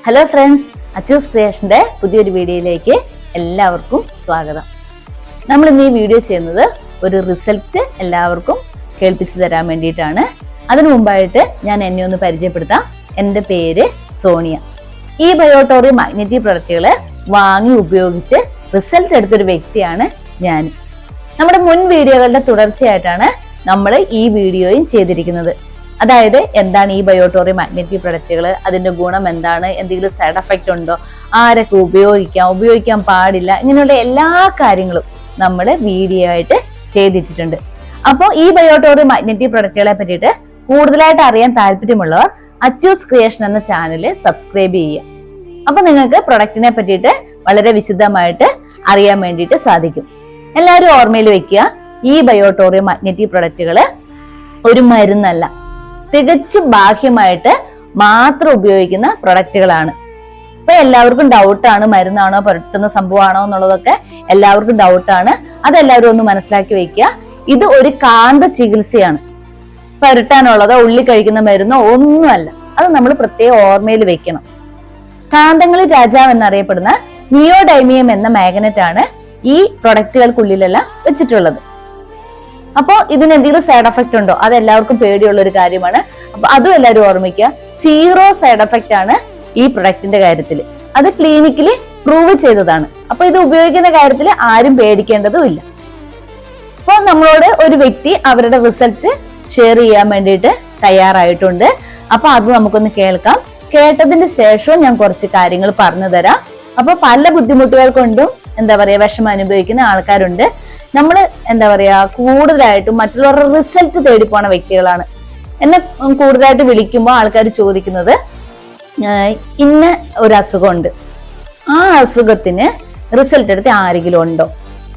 Hello friends, Achus ക്രിയേഷന്റെ പുതിയൊരു വീഡിയോയിലേക്ക് എല്ലാവർക്കും സ്വാഗതം. നമ്മൾ ഇന്ന് ഈ വീഡിയോ ചെയ്യുന്നത് ഒരു റിസൾട്ട് എല്ലാവർക്കും കേൾപ്പിച്ചു തരാൻ വേണ്ടിയിട്ടാണ്. അതിനു മുമ്പായിട്ട് ഞാൻ എന്നെ ഒന്ന് പരിചയപ്പെടുത്താം. എൻ്റെ പേര് സോണിയ. ഈ ബയോട്ടോറിയം മാഗ്നറ്റിക് പ്രൊഡക്റ്റുകൾ വാങ്ങി ഉപയോഗിച്ച് റിസൾട്ട് എടുത്തൊരു വ്യക്തിയാണ് ഞാൻ. നമ്മുടെ മുൻ വീഡിയോകളുടെ തുടർച്ചയായിട്ടാണ് നമ്മൾ ഈ വീഡിയോയും ചെയ്തിരിക്കുന്നത്. അതായത് എന്താണ് ഈ ബയോട്ടോറിയം മാഗ്നറ്റിക് പ്രൊഡക്റ്റുകൾ, അതിന്റെ ഗുണം എന്താണ്, എന്തെങ്കിലും സൈഡ് എഫക്റ്റ് ഉണ്ടോ, ആരൊക്കെ ഉപയോഗിക്കാൻ പാടില്ല, ഇങ്ങനെയുള്ള എല്ലാ കാര്യങ്ങളും നമ്മൾ വീഡിയോ ആയിട്ട് ചെയ്തിട്ടുണ്ട്. അപ്പോൾ ഈ ബയോട്ടോറിയം മാഗ്നറ്റിക് പ്രൊഡക്റ്റുകളെ പറ്റിയിട്ട് കൂടുതലായിട്ട് അറിയാൻ താല്പര്യമുള്ളവർ അച്ചൂസ് ക്രിയേഷൻ എന്ന ചാനൽ സബ്സ്ക്രൈബ് ചെയ്യുക. അപ്പൊ നിങ്ങൾക്ക് പ്രൊഡക്റ്റിനെ പറ്റിയിട്ട് വളരെ വിശദമായിട്ട് അറിയാൻ വേണ്ടിയിട്ട് സാധിക്കും. എല്ലാവരും ഓർമ്മയിൽ വെക്കുക, ഈ ബയോട്ടോറിയം മാഗ്നറ്റിക് പ്രൊഡക്റ്റുകൾ ഒരു മരുന്നല്ല, തികച്ചും ബാഹ്യമായിട്ട് മാത്രം ഉപയോഗിക്കുന്ന പ്രൊഡക്റ്റുകളാണ്. അപ്പൊ എല്ലാവർക്കും ഡൗട്ടാണ്, മരുന്നാണോ പുരട്ടുന്ന സംഭവമാണോ എന്നുള്ളതൊക്കെ എല്ലാവർക്കും ഡൗട്ടാണ്. അതെല്ലാവരും ഒന്ന് മനസ്സിലാക്കി വെക്കുക. ഇത് ഒരു കാന്ത ചികിത്സയാണ്. പുരട്ടാനുള്ളതോ ഉള്ളി കഴിക്കുന്ന മരുന്നോ ഒന്നുമല്ല. അത് നമ്മൾ പ്രത്യേക ഓർമ്മയിൽ വെക്കണം. കാന്തങ്ങളിൽ രാജാവ് എന്നറിയപ്പെടുന്ന നിയോഡൈമിയം എന്ന മാഗ്നറ്റ് ആണ് ഈ പ്രൊഡക്റ്റുകൾക്കുള്ളിലെല്ലാം വെച്ചിട്ടുള്ളത്. അപ്പോ ഇതിന് എന്തെങ്കിലും സൈഡ് എഫക്റ്റ് ഉണ്ടോ, അത് എല്ലാവർക്കും പേടിയുള്ള ഒരു കാര്യമാണ്. അപ്പൊ അതും എല്ലാവരും ഓർമ്മിക്കുക. 0 സൈഡ് എഫക്റ്റ് ആണ് ഈ പ്രൊഡക്റ്റിന്റെ കാര്യത്തിൽ. അത് ക്ലിനിക്കലി പ്രൂവ് ചെയ്തതാണ്. അപ്പൊ ഇത് ഉപയോഗിക്കുന്ന കാര്യത്തിൽ ആരും പേടിക്കേണ്ടതും ഇല്ല. അപ്പൊ നമ്മളോട് ഒരു വ്യക്തി അവരുടെ റിസൾട്ട് ഷെയർ ചെയ്യാൻ വേണ്ടിയിട്ട് തയ്യാറായിട്ടുണ്ട്. അപ്പൊ അത് നമുക്കൊന്ന് കേൾക്കാം. കേട്ടതിന് ശേഷവും ഞാൻ കുറച്ച് കാര്യങ്ങൾ പറഞ്ഞു തരാം. അപ്പൊ പല ബുദ്ധിമുട്ടുകൾ കൊണ്ടും വിഷമം അനുഭവിക്കുന്ന ആൾക്കാരുണ്ട്. നമ്മൾ കൂടുതലായിട്ടും മറ്റുള്ളവരുടെ റിസൾട്ട് തേടി പോണ വ്യക്തികളാണ്. എന്നെ കൂടുതലായിട്ട് വിളിക്കുമ്പോൾ ആൾക്കാർ ചോദിക്കുന്നത്, ഇന്ന ഒരു അസുഖമുണ്ട്, ആ അസുഖത്തിന് റിസൾട്ട് എടുത്ത് ആരെങ്കിലും ഉണ്ടോ,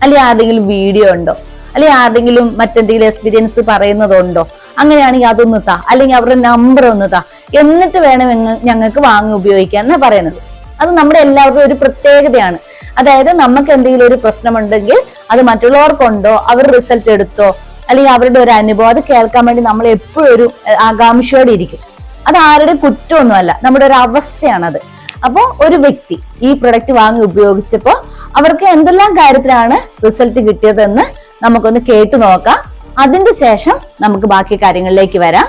അല്ലെങ്കിൽ ആരുടെങ്കിലും വീഡിയോ ഉണ്ടോ, അല്ലെങ്കിൽ ആരുടെങ്കിലും മറ്റെന്തെങ്കിലും എക്സ്പീരിയൻസ് പറയുന്നതുണ്ടോ, അങ്ങനെയാണെങ്കിൽ അതൊന്ന് താ, അല്ലെങ്കിൽ അവരുടെ നമ്പർ ഒന്ന് താ, എന്നിട്ട് വേണം ഞങ്ങൾക്ക് വാങ്ങി ഉപയോഗിക്കാൻ എന്നാ പറയുന്നത്. അത് നമ്മുടെ എല്ലാവർക്കും ഒരു പ്രത്യേകതയാണ്. അതായത് നമുക്ക് എന്തെങ്കിലും ഒരു പ്രശ്നമുണ്ടെങ്കിൽ അത് മറ്റുള്ളവർക്കുണ്ടോ, അവർ റിസൾട്ട് എടുത്തോ, അല്ലെങ്കിൽ അവരുടെ ഒരു അനുഭവം അത് കേൾക്കാൻ വേണ്ടി നമ്മൾ എപ്പോഴും ഒരു ആകാംക്ഷയോടെ ഇരിക്കും. അത് ആരുടെ കുറ്റമൊന്നുമല്ല, നമ്മുടെ ഒരു അവസ്ഥയാണത്. അപ്പോൾ ഒരു വ്യക്തി ഈ പ്രൊഡക്റ്റ് വാങ്ങി ഉപയോഗിച്ചപ്പോൾ അവർക്ക് എന്തെല്ലാം കാര്യത്തിലാണ് റിസൾട്ട് കിട്ടിയതെന്ന് നമുക്കൊന്ന് കേട്ടു നോക്കാം. അതിന്റെ ശേഷം നമുക്ക് ബാക്കി കാര്യങ്ങളിലേക്ക് വരാം.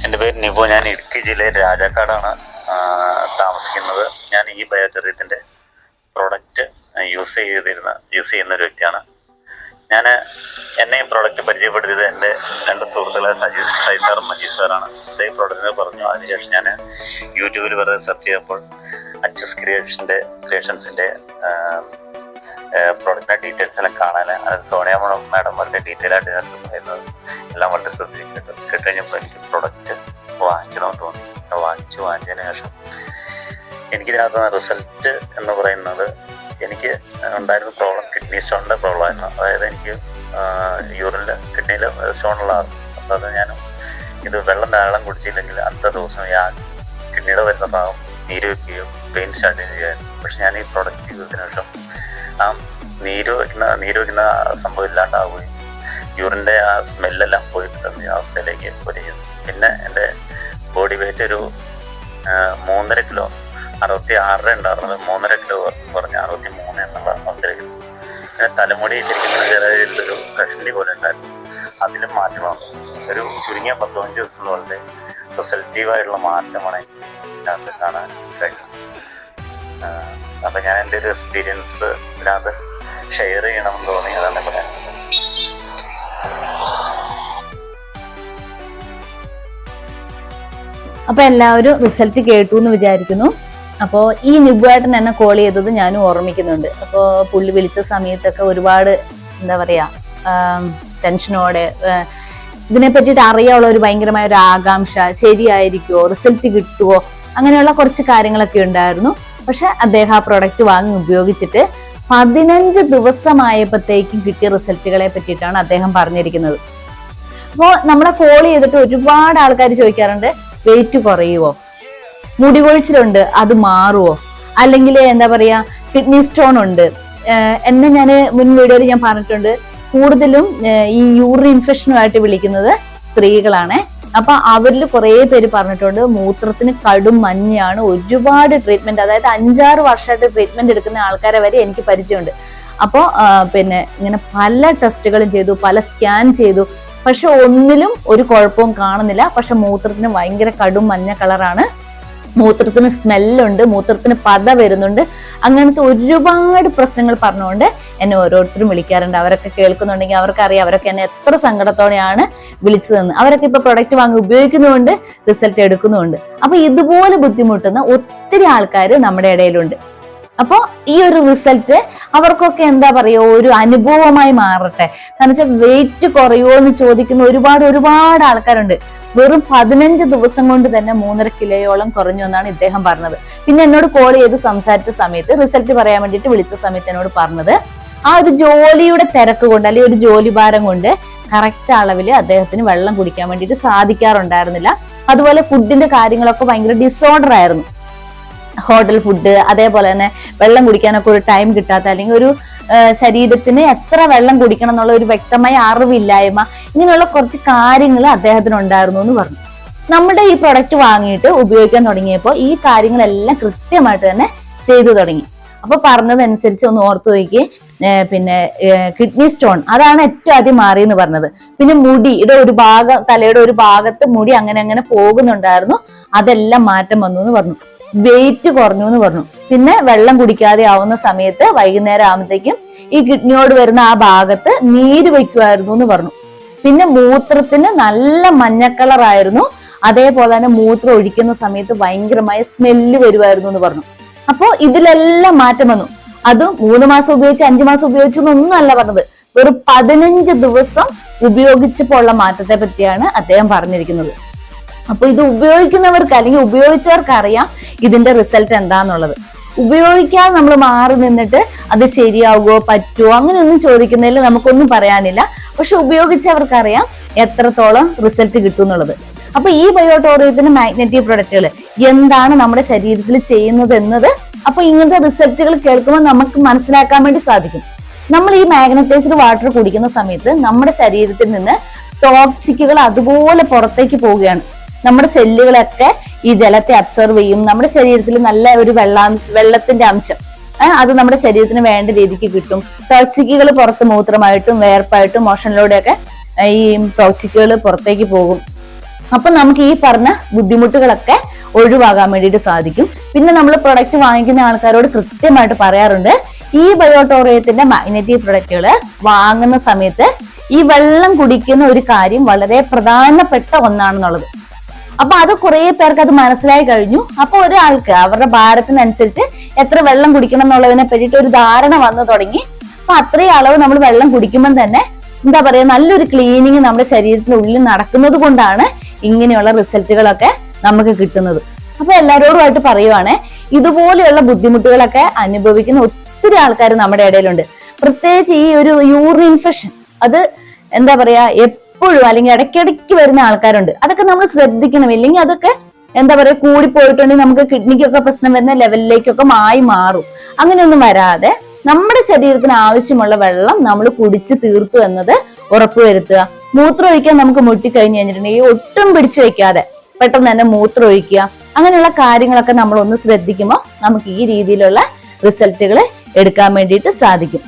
എൻ്റെ പേര് നിബോ. ഞാൻ ഇടുക്കി ജില്ലയിൽ രാജാക്കാടാണ് താമസിക്കുന്നത്. ഞാൻ ഈ ബയോതെറിയത്തിൻ്റെ പ്രോഡക്റ്റ് യൂസ് ചെയ്യുന്ന ഒരു വ്യക്തിയാണ്. എന്നെ ഈ പ്രോഡക്റ്റ് പരിചയപ്പെടുത്തിയത് എൻ്റെ 2 സുഹൃത്തുക്കളെ സൈസാറും മജീദ് സാറാണ്. ഇതേ പ്രോഡക്റ്റിനെ പറഞ്ഞു. അതിനുശേഷം ഞാൻ യൂട്യൂബിൽ വെറുതെ സെർച്ച് ചെയ്തപ്പോൾ അച്ചൂസ് ക്രിയേഷൻസിൻ്റെ പ്രോഡക്റ്റിൻ്റെ ഡീറ്റെയിൽസ് എല്ലാം കാണാൻ, സോണിയ മാഡം വളരെ ഡീറ്റെയിൽ ആയിട്ട് ഇതിനകത്ത് പറയുന്നത് എല്ലാം വളരെ ശ്രദ്ധിച്ചിട്ട് കിട്ടുകഴിഞ്ഞപ്പോൾ എനിക്ക് പ്രോഡക്റ്റ് വാങ്ങിക്കണമെന്ന് തോന്നി. വാങ്ങിച്ചതിന് ശേഷം എനിക്കിതിനകത്ത് റിസൾട്ട് എന്ന് പറയുന്നത്, എനിക്ക് ഉണ്ടായിരുന്ന പ്രോബ്ലം കിഡ്നി സ്റ്റോണിൻ്റെ പ്രോബ്ലം ആയിരുന്നു. അതായത് എനിക്ക് കിഡ്നിയിൽ സ്റ്റോണുള്ളതായിരുന്നു. അപ്പോൾ അത് ഞാൻ ഇത് വെള്ളം ധാരാളം കുടിച്ചില്ലെങ്കിൽ അടുത്ത ദിവസം കിഡ്നിയുടെ വരുന്ന ഭാഗം നീര് വയ്ക്കുകയോ പെയിൻ സ്റ്റാർട്ട് ചെയ്യുകയായിരുന്നു. പക്ഷെ ഞാൻ ഈ പ്രോഡക്റ്റ് യൂസിന് ശേഷം ആ നീര് വയ്ക്കുന്ന സംഭവം ഇല്ലാണ്ടാവുകയും യൂറിൻ്റെ ആ സ്മെല്ലെല്ലാം പോയിട്ട് ഈ അവസ്ഥയിലേക്ക് വരികയും, പിന്നെ എൻ്റെ ബോഡി വെയിറ്റ് ഒരു 3.5 കിലോ, 66 ഉണ്ടായിരുന്നത് 3.5 കിലോ കുറഞ്ഞ് 63 എന്നുള്ള അവസ്ഥയിലേക്ക്. പിന്നെ തലമുടി ശരിക്കും ചില രീതിയിലൊരു കഷണ്ടി പോലെ ഉണ്ടായിരുന്നു. അതിലും മാറ്റം വന്നു. ഒരു ചുരുങ്ങിയ 15 ദിവസം വളരെ റിസൾട്ടീവായിട്ടുള്ള മാറ്റമാണ് എനിക്ക് ഇതിനകത്ത് കാണാൻ കഴിഞ്ഞത്. അപ്പം ഞാൻ എൻ്റെ ഒരു എക്സ്പീരിയൻസ് ഇതിനകത്ത് ഷെയർ ചെയ്യണമെന്ന് തോന്നി. അതാണ് പറയാൻ. അപ്പൊ എല്ലാവരും റിസൾട്ട് കേട്ടു എന്ന് വിചാരിക്കുന്നു. അപ്പോ ഈ നിബുവായിട്ട് എന്നെ കോൾ ചെയ്തത് ഞാനും ഓർമ്മിക്കുന്നുണ്ട്. അപ്പോ പുള്ളി വിളിച്ച സമയത്തൊക്കെ ഒരുപാട് ടെൻഷനോടെ ഇതിനെ പറ്റിയിട്ട് അറിയാനുള്ള ഒരു ഭയങ്കരമായ ഒരു ആകാംക്ഷ, ശരിയായിരിക്കുമോ, റിസൾട്ട് കിട്ടുമോ, അങ്ങനെയുള്ള കുറച്ച് കാര്യങ്ങളൊക്കെ ഉണ്ടായിരുന്നു. പക്ഷെ അദ്ദേഹം ആ പ്രൊഡക്റ്റ് വാങ്ങി ഉപയോഗിച്ചിട്ട് 15 ദിവസമായപ്പോഴത്തേക്കും കിട്ടിയ റിസൾട്ടുകളെ പറ്റിയിട്ടാണ് അദ്ദേഹം പറഞ്ഞിരിക്കുന്നത്. അപ്പോൾ നമ്മളെ കോൾ ചെയ്തിട്ട് ഒരുപാട് ആൾക്കാർ ചോദിക്കാറുണ്ട്, വെയിറ്റ് കുറയുവോ, മുടി കൊഴിച്ചിലുണ്ട് അത് മാറുവോ, അല്ലെങ്കിൽ കിഡ്നി സ്റ്റോൺ ഉണ്ട്. എന്നെ ഞാൻ മുൻ വീഡിയോയിൽ ഞാൻ പറഞ്ഞിട്ടുണ്ട്, കൂടുതലും ഈ യൂറിൻ ഇൻഫെക്ഷനുമായിട്ട് വിളിക്കുന്നത് സ്ത്രീകളാണ്. അപ്പൊ അവരിൽ കുറെ പേര് പറഞ്ഞിട്ടുണ്ട് മൂത്രത്തിന് കടും മഞ്ഞയാണ്, ഒരുപാട് ട്രീറ്റ്മെന്റ്, അതായത് 5-6 വർഷമായിട്ട് ട്രീറ്റ്മെന്റ് എടുക്കുന്ന ആൾക്കാരെ വരെ എനിക്ക് പരിചയമുണ്ട്. അപ്പോ പിന്നെ ഇങ്ങനെ പല ടെസ്റ്റുകളും ചെയ്തു, പല സ്കാൻ ചെയ്തു, പക്ഷെ ഒന്നിലും ഒരു കുഴപ്പവും കാണുന്നില്ല. പക്ഷെ മൂത്രത്തിന് ഭയങ്കര കടും മഞ്ഞ കളറാണ്, മൂത്രത്തിന് സ്മെല്ലുണ്ട്, മൂത്രത്തിന് പത വരുന്നുണ്ട്, അങ്ങനത്തെ ഒരുപാട് പ്രശ്നങ്ങൾ പറഞ്ഞുകൊണ്ട് എന്നെ ഓരോരുത്തരും വിളിക്കാറുണ്ട്. അവരൊക്കെ കേൾക്കുന്നുണ്ടെങ്കിൽ അവർക്കറിയാം അവരൊക്കെ എന്നെ എത്ര സങ്കടത്തോടെയാണ് വിളിച്ചതെന്ന്. അവരൊക്കെ ഇപ്പൊ പ്രൊഡക്റ്റ് വാങ്ങി ഉപയോഗിക്കുന്നുണ്ട്, റിസൾട്ട് എടുക്കുന്നുണ്ട്. അപ്പൊ ഇതുപോലെ ബുദ്ധിമുട്ടുന്ന ഒത്തിരി ആൾക്കാർ നമ്മുടെ ഇടയിലുണ്ട്. അപ്പൊ ഈ ഒരു റിസൾട്ട് അവർക്കൊക്കെ എന്താ പറയുക, ഒരു അനുഭവമായി മാറട്ടെ. കാരണം വെച്ചാൽ വെയിറ്റ് കുറയോ എന്ന് ചോദിക്കുന്ന ഒരുപാട് ആൾക്കാരുണ്ട്. വെറും 15 ദിവസം കൊണ്ട് തന്നെ 3.5 കിലോയോളം കുറഞ്ഞു എന്നാണ് ഇദ്ദേഹം പറഞ്ഞത്. പിന്നെ എന്നോട് കോൾ ചെയ്ത് സംസാരിച്ച സമയത്ത്, റിസൾട്ട് പറയാൻ വേണ്ടിയിട്ട് വിളിച്ച സമയത്ത് എന്നോട് പറഞ്ഞത്, ആ ഒരു ജോലിയുടെ തിരക്ക് കൊണ്ട് അല്ലെങ്കിൽ ഒരു ജോലി ഭാരം കൊണ്ട് കറക്റ്റ് അളവിൽ അദ്ദേഹത്തിന് വെള്ളം കുടിക്കാൻ വേണ്ടിയിട്ട് സാധിക്കാറുണ്ടായിരുന്നില്ല. അതുപോലെ ഫുഡിന്റെ കാര്യങ്ങളൊക്കെ ഭയങ്കര ഡിസോർഡർ ആയിരുന്നു. ഹോട്ടൽ ഫുഡ്, അതേപോലെ തന്നെ വെള്ളം കുടിക്കാനൊക്കെ ഒരു ടൈം കിട്ടാത്ത, അല്ലെങ്കിൽ ഒരു ശരീരത്തിന് എത്ര വെള്ളം കുടിക്കണം എന്നുള്ള ഒരു വ്യക്തമായ അറിവില്ലായ്മ, ഇങ്ങനെയുള്ള കുറച്ച് കാര്യങ്ങൾ അദ്ദേഹത്തിന് ഉണ്ടായിരുന്നു എന്ന് പറഞ്ഞു. നമ്മുടെ ഈ പ്രൊഡക്റ്റ് വാങ്ങിയിട്ട് ഉപയോഗിക്കാൻ തുടങ്ങിയപ്പോൾ ഈ കാര്യങ്ങളെല്ലാം കൃത്യമായിട്ട് തന്നെ ചെയ്തു തുടങ്ങി. അപ്പൊ പറഞ്ഞതനുസരിച്ച് ഒന്ന് ഓർത്തു നോക്കി. പിന്നെ കിഡ്നി സ്റ്റോൺ, അതാണ് ഏറ്റവും ആദ്യം മാറിയെന്ന് പറഞ്ഞത്. പിന്നെ മുടിയുടെ ഒരു ഭാഗം, തലയുടെ ഒരു ഭാഗത്ത് മുടി അങ്ങനെ പോകുന്നുണ്ടായിരുന്നു, അതെല്ലാം മാറ്റം വന്നു എന്ന് പറഞ്ഞു. വെയിറ്റ് കുറഞ്ഞു എന്ന് പറഞ്ഞു. പിന്നെ വെള്ളം കുടിക്കാതെ ആവുന്ന സമയത്ത് വൈകുന്നേരം ആകുമ്പോഴത്തേക്കും ഈ കിഡ്നിയോട് വരുന്ന ആ ഭാഗത്ത് നീര് വയ്ക്കുമായിരുന്നു എന്ന് പറഞ്ഞു. പിന്നെ മൂത്രത്തിന് നല്ല മഞ്ഞക്കളറായിരുന്നു, അതേപോലെ തന്നെ മൂത്രം ഒഴിക്കുന്ന സമയത്ത് ഭയങ്കരമായ സ്മെല്ല് വരുമായിരുന്നു എന്ന് പറഞ്ഞു. അപ്പോ ഇതിലെല്ലാം മാറ്റം വന്നു. അത് 3 മാസം ഉപയോഗിച്ച് 5 മാസം ഉപയോഗിച്ചൊന്നും അല്ല പറഞ്ഞത്, വെറും 15 ദിവസം ഉപയോഗിച്ചപ്പോൾ ഉള്ള മാറ്റത്തെ പറ്റിയാണ് അദ്ദേഹം പറഞ്ഞിരിക്കുന്നത്. അപ്പൊ ഇത് ഉപയോഗിക്കുന്നവർക്ക് അല്ലെങ്കിൽ ഉപയോഗിച്ചവർക്ക് അറിയാം ഇതിന്റെ റിസൾട്ട് എന്താന്നുള്ളത്. ഉപയോഗിക്കാതെ നമ്മൾ മാറി നിന്നിട്ട് അത് ശരിയാവുകയോ പറ്റുമോ അങ്ങനെയൊന്നും ചോദിക്കുന്നതിൽ നമുക്കൊന്നും പറയാനില്ല. പക്ഷെ ഉപയോഗിച്ചവർക്കറിയാം എത്രത്തോളം റിസൾട്ട് കിട്ടും എന്നുള്ളത്. അപ്പൊ ഈ ബയോട്ടോറിയത്തിന്റെ മാഗ്നറ്റിക് പ്രൊഡക്റ്റുകൾ എന്താണ് നമ്മുടെ ശരീരത്തിൽ ചെയ്യുന്നത് എന്നത് അപ്പൊ ഇങ്ങനത്തെ റിസൾട്ടുകൾ കേൾക്കുമ്പോൾ നമുക്ക് മനസ്സിലാക്കാൻ വേണ്ടി സാധിക്കും. നമ്മൾ ഈ മാഗ്നറ്റൈസ്ഡ് വാട്ടർ കുടിക്കുന്ന സമയത്ത് നമ്മുടെ ശരീരത്തിൽ നിന്ന് ടോക്സിക്കുകൾ അതുപോലെ പുറത്തേക്ക് പോവുകയാണ്. നമ്മുടെ സെല്ലുകളൊക്കെ ഈ ജലത്തെ അബ്സോർവ് ചെയ്യും. നമ്മുടെ ശരീരത്തിൽ നല്ല ഒരു വെള്ളത്തിന്റെ അംശം അത് നമ്മുടെ ശരീരത്തിന് വേണ്ട രീതിക്ക് കിട്ടും. ടോക്സിക്കുകൾ പുറത്ത് മൂത്രമായിട്ടും വേർപ്പായിട്ടും മോഷനിലൂടെയൊക്കെ ഈ ടോക്സിക്കുകൾ പുറത്തേക്ക് പോകും. അപ്പൊ നമുക്ക് ഈ പറഞ്ഞ ബുദ്ധിമുട്ടുകളൊക്കെ ഒഴിവാകാൻ വേണ്ടിയിട്ട് സാധിക്കും. പിന്നെ നമ്മൾ പ്രൊഡക്റ്റ് വാങ്ങിക്കുന്ന ആൾക്കാരോട് കൃത്യമായിട്ട് പറയാറുണ്ട്, ഈ ബയോട്ടോറിയത്തിന്റെ മാഗ്നറ്റിക് പ്രൊഡക്റ്റുകൾ വാങ്ങുന്ന സമയത്ത് ഈ വെള്ളം കുടിക്കുന്ന ഒരു കാര്യം വളരെ പ്രധാനപ്പെട്ട ഒന്നാണെന്നുള്ളത്. അപ്പൊ അത് കുറെ പേർക്ക് അത് മനസ്സിലായി കഴിഞ്ഞു. അപ്പൊ ഒരാൾക്ക് അവരുടെ ഭാരത്തിനനുസരിച്ച് എത്ര വെള്ളം കുടിക്കണം എന്നുള്ളതിനെ പറ്റിയിട്ട് ഒരു ധാരണ വന്നു തുടങ്ങി. അപ്പൊ അത്രയും അളവ് നമ്മൾ വെള്ളം കുടിക്കുമ്പോൾ തന്നെ എന്താ പറയാ, നല്ലൊരു ക്ലീനിങ് നമ്മുടെ ശരീരത്തിനുള്ളിൽ നടക്കുന്നത് കൊണ്ടാണ് ഇങ്ങനെയുള്ള റിസൾട്ടുകളൊക്കെ നമുക്ക് കിട്ടുന്നത്. അപ്പൊ എല്ലാവരോടുമായിട്ട് പറയുവാണ്, ഇതുപോലെയുള്ള ബുദ്ധിമുട്ടുകളൊക്കെ അനുഭവിക്കുന്ന ഒത്തിരി ആൾക്കാർ നമ്മുടെ ഇടയിലുണ്ട്. പ്രത്യേകിച്ച് ഈ ഒരു യൂറിൻ ഇൻഫെക്ഷൻ, അത് എന്താ പറയാ എപ്പോഴും അല്ലെങ്കിൽ ഇടയ്ക്കിടയ്ക്ക് വരുന്ന ആൾക്കാരുണ്ട്. അതൊക്കെ നമ്മൾ ശ്രദ്ധിക്കണം. ഇല്ലെങ്കിൽ അതൊക്കെ എന്താ പറയാ കൂടിപ്പോയിട്ടുണ്ടെങ്കിൽ നമുക്ക് കിഡ്നിക്കൊക്കെ പ്രശ്നം വരുന്ന ലെവലിലേക്കൊക്കെ മാറും. അങ്ങനെയൊന്നും വരാതെ നമ്മുടെ ശരീരത്തിന് ആവശ്യമുള്ള വെള്ളം നമ്മൾ കുടിച്ച് തീർത്തു എന്നത് ഉറപ്പുവരുത്തുക. മൂത്രം ഒഴിക്കാൻ നമുക്ക് മുട്ടിക്കഴിഞ്ഞു കഴിഞ്ഞിട്ടുണ്ടെങ്കിൽ ഒട്ടും പിടിച്ചു വെക്കാതെ പെട്ടെന്ന് തന്നെ മൂത്രം ഒഴിക്കുക. അങ്ങനെയുള്ള കാര്യങ്ങളൊക്കെ നമ്മൾ ഒന്ന് ശ്രദ്ധിക്കുമ്പോൾ നമുക്ക് ഈ രീതിയിലുള്ള റിസൾട്ടുകൾ എടുക്കാൻ വേണ്ടിയിട്ട് സാധിക്കും.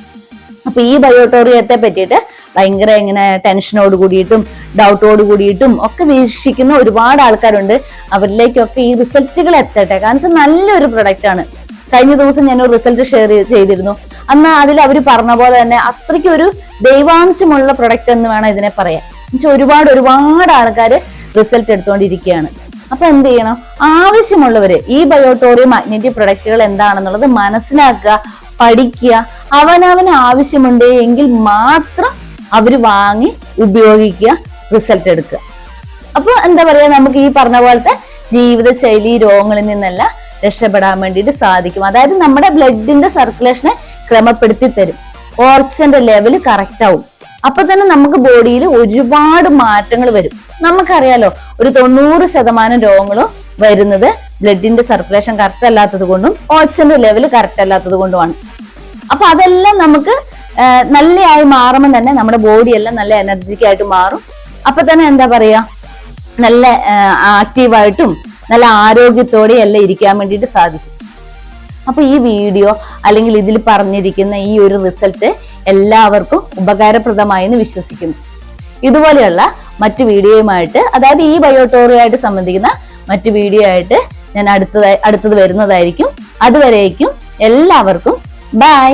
അപ്പൊ ഈ ബയോട്ടോറിയത്തെ പറ്റിയിട്ട് ഭയങ്കര ഇങ്ങനെ ടെൻഷനോട് കൂടിയിട്ടും ഡൗട്ടോട് കൂടിയിട്ടും ഒക്കെ വീക്ഷിക്കുന്ന ഒരുപാട് ആൾക്കാരുണ്ട്. അവരിലേക്കൊക്കെ ഈ റിസൾട്ടുകൾ എത്തട്ടെ. കാരണം നല്ലൊരു പ്രൊഡക്റ്റ് ആണ്. കഴിഞ്ഞ ദിവസം ഞാൻ ഒരു റിസൾട്ട് ഷെയർ ചെയ്തിരുന്നു. അന്ന് അതിൽ അവർ പറഞ്ഞ പോലെ തന്നെ അത്രയ്ക്ക് ഒരു ദൈവാംശമുള്ള പ്രൊഡക്റ്റ് എന്ന് വേണം ഇതിനെ പറയാൻ. ഒരുപാട് ആൾക്കാർ റിസൾട്ട് എടുത്തുകൊണ്ടിരിക്കുകയാണ്. അപ്പൊ എന്ത് ചെയ്യണം, ആവശ്യമുള്ളവര് ഈ ബയോട്ടോറിയം മാഗ്നറ്റിക് പ്രൊഡക്റ്റുകൾ എന്താണെന്നുള്ളത് മനസ്സിലാക്കുക, പഠിക്കുക. അവനവന് ആവശ്യമുണ്ട് എങ്കിൽ മാത്രം അവര് വാങ്ങി ഉപയോഗിക്കുക, റിസൾട്ട് എടുക്കുക. അപ്പൊ എന്താ പറയാ, നമുക്ക് ഈ പറഞ്ഞ പോലത്തെ ജീവിതശൈലി രോഗങ്ങളിൽ നിന്നെല്ലാം രക്ഷപ്പെടാൻ വേണ്ടിയിട്ട് സാധിക്കും. അതായത് നമ്മുടെ ബ്ലഡിന്റെ സർക്കുലേഷനെ ക്രമപ്പെടുത്തി തരും. ഓക്സിജന്റെ ലെവല് കറക്റ്റ് ആവും. അപ്പൊ തന്നെ നമുക്ക് ബോഡിയിൽ ഒരുപാട് മാറ്റങ്ങൾ വരും. നമുക്കറിയാലോ, ഒരു 90% രോഗങ്ങളും വരുന്നത് ബ്ലഡിന്റെ സർക്കുലേഷൻ കറക്റ്റ് അല്ലാത്തത് കൊണ്ടും ഓക്സിജന്റെ ലെവല് കറക്റ്റ് അല്ലാത്തത് കൊണ്ടുമാണ്. അപ്പൊ അതെല്ലാം നമുക്ക് നല്ലയായി മാറുമ്പോൾ തന്നെ നമ്മുടെ ബോഡി എല്ലാം നല്ല എനർജിക് ആയിട്ട് മാറും. അപ്പൊ തന്നെ എന്താ പറയാ, നല്ല ആക്റ്റീവായിട്ടും നല്ല ആരോഗ്യത്തോടെ എല്ലാം ഇരിക്കാൻ വേണ്ടിയിട്ട് സാധിക്കും. അപ്പൊ ഈ വീഡിയോ അല്ലെങ്കിൽ ഇതിൽ പറഞ്ഞിരിക്കുന്ന ഈ ഒരു റിസൾട്ട് എല്ലാവർക്കും ഉപകാരപ്രദമായി എന്ന് വിശ്വസിക്കുന്നു. ഇതുപോലെയുള്ള മറ്റു വീഡിയോയുമായിട്ട്, അതായത് ഈ ബയോട്ടോറിയമായിട്ട് സംബന്ധിക്കുന്ന മറ്റു വീഡിയോ ആയിട്ട് ഞാൻ അടുത്തത് വരുന്നതായിരിക്കും. അതുവരേക്കും എല്ലാവർക്കും ബൈ.